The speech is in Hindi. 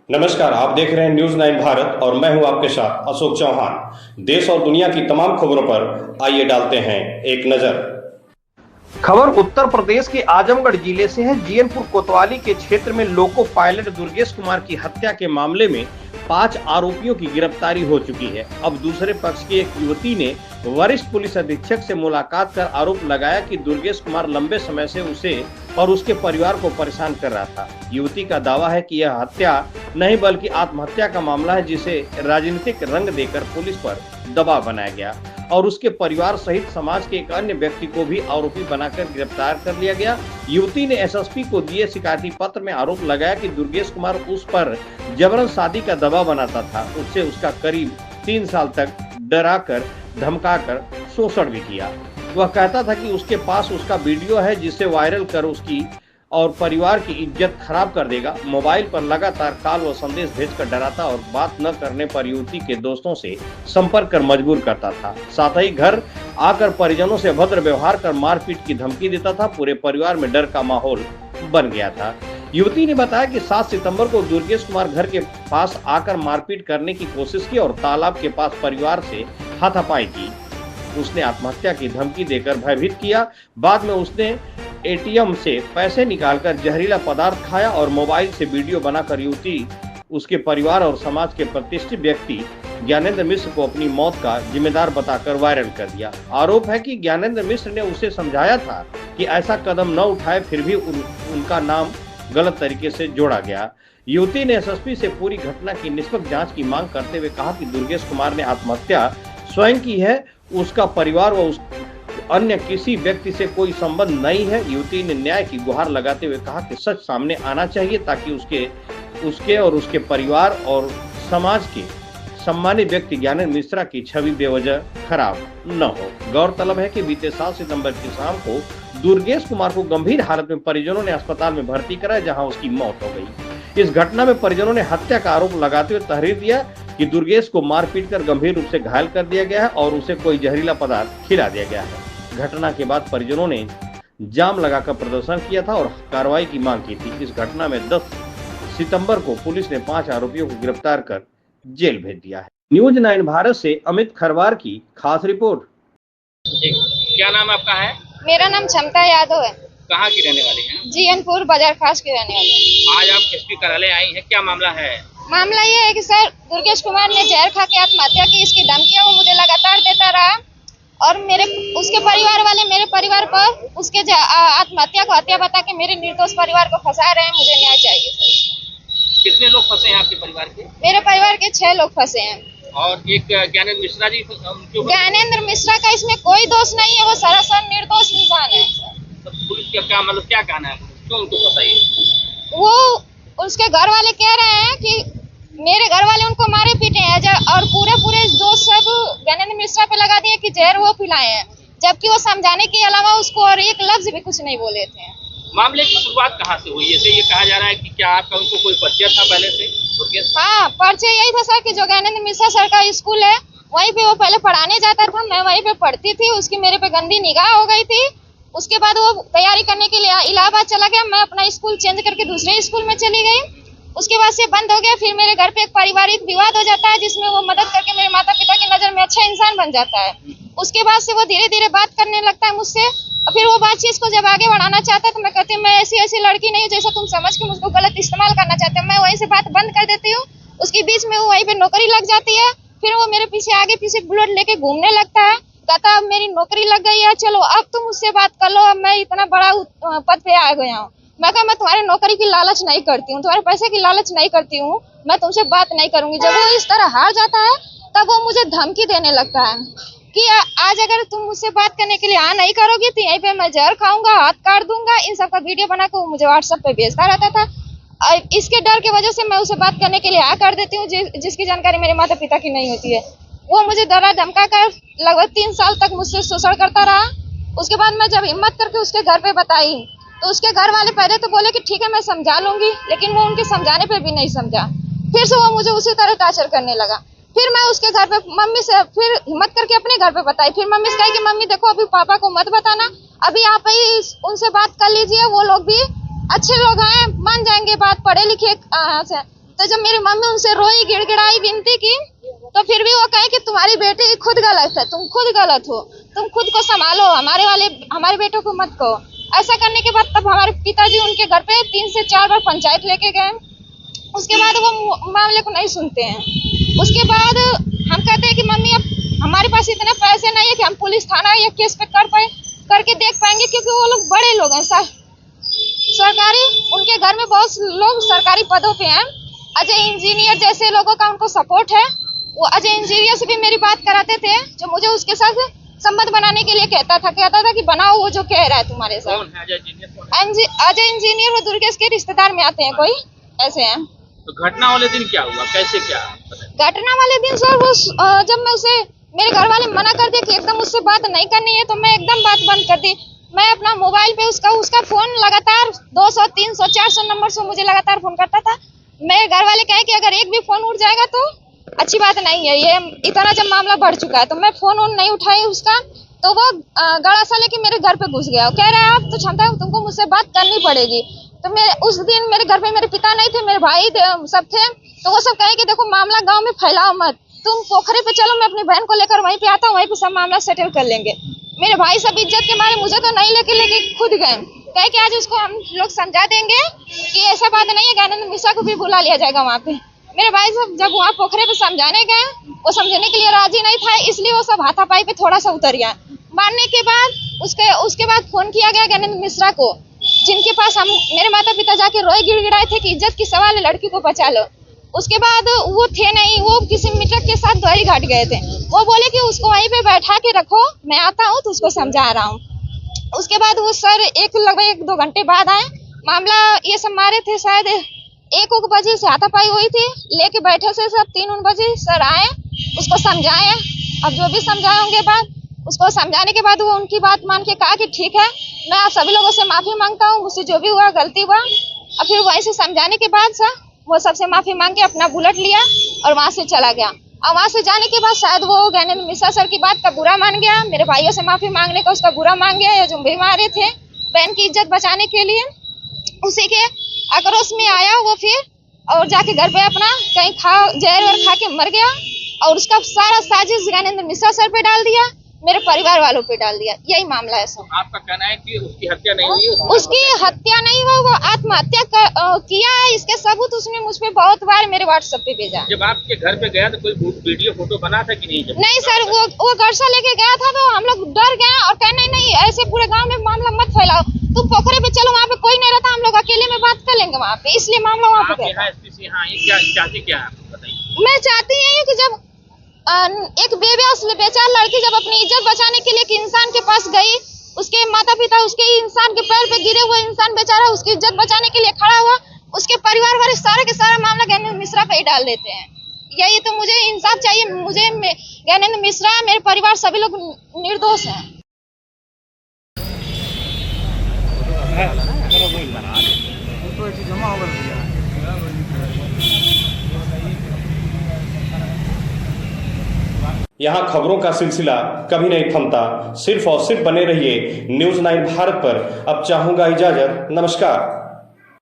नमस्कार, आप देख रहे हैं न्यूज़ 9 भारत और मैं हूं आपके साथ अशोक चौहान। देश और दुनिया की तमाम खबरों पर आइए डालते हैं एक नजर। खबर उत्तर प्रदेश के आजमगढ़ जिले से है। जीयनपुर कोतवाली के क्षेत्र में लोको पायलट दुर्गेश कुमार की हत्या के मामले में 5 आरोपियों की गिरफ्तारी हो चुकी है। अब दूसरे पक्ष की एक युवती ने वरिष्ठ पुलिस अधीक्षक से मुलाकात कर आरोप लगाया कि दुर्गेश कुमार लंबे समय से उसे और उसके परिवार को परेशान कर रहा था। युवती का दावा है कि यह हत्या नहीं बल्कि आत्महत्या का मामला है, जिसे राजनीतिक रंग देकर पुलिस पर दबाव बनाया गया और उसके परिवार सहित समाज के एक अन्य व्यक्ति को भी आरोपी बनाकर गिरफ्तार कर लिया गया। युवती ने एसएसपी को दिए शिकायती पत्र में आरोप लगाया कि दुर्गेश कुमार उस पर जबरन शादी का दबाव बनाता था, उससे उसका करीब 3 साल तक डराकर धमकाकर शोषण भी किया। वह कहता था कि उसके पास उसका वीडियो है जिसे वायरल कर उसकी और परिवार की इज्जत खराब कर देगा। मोबाइल पर लगातार कॉल व संदेश भेजकर डराता और बात न करने पर युवती के दोस्तों से संपर्क कर मजबूर करता था। साथ ही घर आकर परिजनों से अभद्र व्यवहार कर मारपीट की धमकी देता था। पूरे परिवार में डर का माहौल बन गया था। युवती ने बताया कि 7 सितंबर को दुर्गेश कुमार घर के पास आकर मारपीट करने की कोशिश की और तालाब के पास परिवार से हाथापाई की। उसने आत्महत्या की धमकी देकर भयभीत किया। बाद में उसने एटीएम से पैसे निकालकर जहरीला पदार्थ खाया और मोबाइल से वीडियो बनाकर युवती, उसके परिवार और समाज के प्रतिष्ठित व्यक्ति ज्ञानेंद्र मिश्र को अपनी मौत का जिम्मेदार बताकर वायरल कर दिया। आरोप है कि ज्ञानेंद्र मिश्र ने उसे समझाया था कि ऐसा कदम न उठाए, फिर भी उनका नाम गलत तरीके से जोड़ा गया। युवती ने एसएसपी से पूरी घटना की निष्पक्ष जांच की मांग करते हुए कहा कि दुर्गेश कुमार ने आत्महत्या स्वयं की है, उसका परिवार व उस अन्य किसी व्यक्ति से कोई संबंध नहीं है। युवती ने न्याय की गुहार लगाते हुए कहा कि सच सामने आना चाहिए ताकि उसके और उसके परिवार और समाज के सम्मानित व्यक्ति ज्ञानेंद्र मिश्रा की छवि बेवजह खराब न हो। गौरतलब है कि बीते 7 सितंबर की शाम को दुर्गेश कुमार को गंभीर हालत में परिजनों ने अस्पताल में भर्ती कराया, जहां उसकी मौत हो गई। इस घटना में परिजनों ने हत्या का आरोप लगाते हुए तहरीर दिया कि दुर्गेश को मारपीट कर गंभीर रूप से घायल कर दिया गया है और उसे कोई जहरीला पदार्थ खिला दिया गया है। घटना के बाद परिजनों ने जाम लगाकर प्रदर्शन किया था और कार्रवाई की मांग की थी। इस घटना में 10 सितंबर को पुलिस ने 5 आरोपियों को गिरफ्तार कर जेल भेज दिया है। न्यूज़ 9 भारत से अमित खरवार की खास रिपोर्ट। क्या नाम आपका है? मेरा नाम क्षमता यादव है। कहाँ की रहने वाली हैं? जीयनपुर बाजार खास के रहने वाले हैं। आज आप एसपी कार्यालय आई हैं, क्या मामला है? मामला ये है कि सर दुर्गेश कुमार ने जहर खा के आत्महत्या की। इसकी धमकियां वो मुझे लगातार देता रहा और उसके परिवार वाले मेरे परिवार पर उसके आत्महत्या को हत्या बता के मेरे निर्दोष परिवार को फंसा रहे हैं। मुझे न्याय चाहिए सर। कितने लोग फंसे हैं आपके परिवार के? मेरे परिवार के 6 लोग फंसे हैं और एक ज्ञानेंद्र मिश्रा जी, ज्ञानेंद्र मिश्रा का इसमें कोई दोष नहीं है, वो सरासर निर्दोष इंसान है। तो पुलिस का क्या मतलब, क्या कहना है? क्यों उनको फंसाई? वो उसके घर वाले कह रहे हैं कि मेरे घर वाले उनको मारे पीटे हैं और पूरे दोष सब ज्ञानेंद्र मिश्रा पे लगा दिए कि जहर वो पिलाए हैं, जबकि वो समझाने के अलावा उसको और एक लफ्ज भी कुछ नहीं बोले थे। मामले की शुरुआत कहाँ से हुई? ऐसे ये कहा जा रहा है कि क्या आपका उनको कोई परिचय था पहले से? हाँ, परिचय यही था सर कि जो ज्ञानेंद्र मिश्रा सर का स्कूल है वहीं पे वो पहले पढ़ाने जाता था, मैं वहीं पे पढ़ती थी। उसकी मेरे पे गंदी निगाह हो गई थी। उसके बाद वो तैयारी करने के लिए इलाहाबाद चला गया, मैं अपना स्कूल चेंज करके दूसरे स्कूल में चली गई। उसके बाद से बंद हो गया। फिर मेरे घर पे एक पारिवारिक विवाद हो जाता है जिसमें वो मदद करके मेरे माता पिता की नजर में अच्छा इंसान बन जाता है। उसके बाद से वो धीरे धीरे बात करने लगता है मुझसे और फिर वो बातचीत को जब आगे बढ़ाना चाहता है तो मैं कहती हूँ मैं ऐसी लड़की नहीं हूँ जैसा तुम समझ के मुझको गलत इस्तेमाल करना चाहते हो। मैं वहीं से बात बंद कर देती हूँ। उसके बीच में वो वहीं पे नौकरी लग जाती है। फिर वो मेरे पीछे आगे पीछे बुलेट लेके घूमने लगता है, कहता अब मेरी नौकरी लग गई है, चलो अब तुम मुझसे बात कर लो, अब मैं इतना बड़ा पद पे आ गया हूँ। मैं कहा मैं तुम्हारे नौकरी की लालच नहीं करती हूँ, तुम्हारे पैसे की लालच नहीं करती हूँ, मैं तुमसे बात नहीं करूंगी। जब वो इस तरह हार जाता है तब वो मुझे धमकी देने लगता है कि आज अगर तुम मुझसे बात करने के लिए हाँ नहीं करोगी तो यहीं पे मैं जहर खाऊंगा, हाथ काट दूंगा। इन सब का वीडियो बना कर वो मुझे व्हाट्सएप पे भेजता रहता था। इसके डर की वजह से मैं उसे बात करने के लिए हाँ कर देती हूँ, जिसकी जानकारी मेरे माता पिता की नहीं होती है। वो मुझे डरा धमका कर लगभग 3 साल तक मुझसे शोषण करता रहा। उसके बाद मैं जब हिम्मत करके उसके घर पे बताई तो उसके घर वाले पहले तो बोले कि ठीक है मैं समझा लूंगी, लेकिन वो उनके समझाने पे भी नहीं समझा। फिर से वो मुझे उसी तरह टार्चर करने लगा। फिर मैं उसके घर पे मम्मी से फिर हिम्मत करके अपने घर पे बताई। फिर मम्मी से कही कि मम्मी देखो अभी पापा को मत बताना, अभी आप ही उनसे बात कर लीजिए, वो लोग भी अच्छे लोग हैं, मान जाएंगे बात, पढ़े लिखे से। तो जब मेरी मम्मी उनसे रोई, गिड़गिड़ाई, विनती की, तो फिर भी वो कहे कि तुम्हारी बेटी खुद गलत है, तुम खुद गलत हो, तुम खुद को संभालो, हमारे बेटों को मत कहो। ऐसा करने के बाद तब हमारे पिताजी उनके घर पे 3 से 4 बार पंचायत लेके गए। उसके बाद वो मामले को नहीं सुनते हैं। उसके बाद हम कहते हैं कि मम्मी अब हमारे पास इतने पैसे नहीं है कि हम पुलिस थाना या केस पे करके देख पाएंगे, क्योंकि वो लोग बड़े लोग हैं, सरकारी, उनके घर में बहुत लोग सरकारी पदों पे हैं। अजय इंजीनियर जैसे लोगों का उनको सपोर्ट है। वो अजय इंजीनियर से भी मेरी बात कराते थे, जो मुझे उसके साथ संबंध बनाने के लिए कहता था कि बनाओ, वो जो कह रहा है तुम्हारे साथ। कौन है अजय इंजीनियर वो दुर्गेश के रिश्तेदार में आते हैं, कोई ऐसे हैं। तो घटना वाले दिन क्या हुआ, कैसे क्या? घटना वाले दिन सर वो जब मैं उसे, मेरे घर वाले मना कर दिए कि एकदम उससे बात नहीं करनी है, तो मैं एकदम बात बंद कर दी। मैं अपना मोबाइल पे उसका फोन लगातार 200, 300, 400 नंबर से मुझे लगातार फोन करता था। मेरे घर वाले कहे कि अगर एक भी फोन उठ जाएगा तो अच्छी बात नहीं है। ये इतना जब मामला बढ़ चुका है, तो मैं फोन नहीं उठाई उसका, तो वो गड़ासा लेके मेरे घर पे घुस गया। कह रहा है आप तो क्षमता है, तुमको मुझसे बात करनी पड़ेगी। तो उस दिन मेरे घर पे मेरे पिता नहीं थे, मेरे भाई सब थे। तो वो सब कहे कि देखो मामला गांव में फैलाओ मत, तुम पोखरे पे चलो, मैं अपनी बहन को लेकर वहीं पे आता हूँ, वहीं पे सब मामला सेटल कर लेंगे। मेरे भाई सब इज्जत के मारे मुझे तो नहीं लेके खुद गए, कहे कि आज उसको हम लोग समझा देंगे कि ऐसा बात नहीं है, ज्ञानेंद्र मिश्रा को भी बुला लिया जाएगा वहाँ पे। मेरे भाई सब जब वहाँ पोखरे पे समझाने गए, वो समझने के लिए राजी नहीं था, इसलिए वो सब हाथापाई पे थोड़ा सा उतर गया। मारने के बाद उसके बाद फोन किया गया ज्ञानेंद्र मिश्रा को, जिनके पास हम मेरे माता पिता जाके रोए गिड़गिड़ाए थे कि इज्जत की सवाल है, लड़की को बचा लो। उसके बाद वो थे नहीं, वो किसी मित्र के साथ द्वारी घाट गए थे। वो बोले कि उसको वहीं पे बैठा के रखो, मैं आता हूँ तो उसको समझा रहा हूँ। उसके बाद वो सर लगभग 1-2 घंटे बाद आए। मामला ये सब मारे थे शायद 1 बजे से हाथापाई हुई थी, लेके बैठे से सब 3 बजे सर आए, उसको समझाए। अब जो भी समझाए होंगे बाद, उसको समझाने के बाद वो उनकी बात मान के कहा कि ठीक है, मैं आप सभी लोगों से माफी मांगता हूँ, मुझसे जो भी हुआ गलती हुआ। और फिर वहीं से समझाने के बाद सर वो सबसे माफी मांग के अपना बुलेट लिया और वहां से चला गया। और वहां से जाने के बाद शायद वो ज्ञानेंद्र मिश्रा सर की बात का बुरा मान गया, मेरे भाइयों से माफी मांगने का उसका बुरा मान गया, जो भी मारे थे बहन की इज्जत बचाने के लिए, उसी के आक्रोश में आया वो फिर, और जाके घर पे अपना कहीं जहर खा के मर गया। और उसका सारा साजिश ज्ञानेंद्र मिश्रा सर पे डाल दिया, मेरे परिवार वालों पे डाल दिया। यही मामला है सर। आपका कहना है कि उसकी हत्या नहीं हुई? उसकी हत्या नहीं हुआ, वो आत्महत्या किया है। इसके सबूत उसने मुझ पे बहुत बार मेरे व्हाट्सएप पे भेजा। जब आपके घर पे गया तो कोई वीडियो फोटो बना था कि नहीं? नहीं सर, वो घर से लेके गया था, तो हम लोग डर गए और कहने नहीं ऐसे पूरे गाँव में मामला मत फैलाओ, तुम पोखरे पे चलो, वहाँ पे कोई नहीं रहता, हम लोग अकेले में बात कर लेंगे वहाँ पे, इसलिए मामला वहाँ पे गया। मैं चाहती हूँ कि जब एक बेचार लड़की जब अपनी इज्जत बचाने के लिए एक इंसान के पास गई, उसके माता पिता उसके इंसान के पैर पे गिरे हुए, इंसान बेचारा उसकी इज्जत बचाने के लिए खड़ा हुआ, उसके परिवार वाले सारा के सारा मामला ज्ञानेंद्र मिश्रा पे ही डाल देते हैं। यही तो मुझे इंसाफ चाहिए, मुझे ज्ञानेंद्र मिश्रा, मेरे परिवार सभी लोग निर्दोष हैं। यहाँ खबरों का सिलसिला कभी नहीं थमता, सिर्फ और सिर्फ बने रहिए न्यूज़ 9 भारत पर। अब चाहूंगा इजाजत, नमस्कार।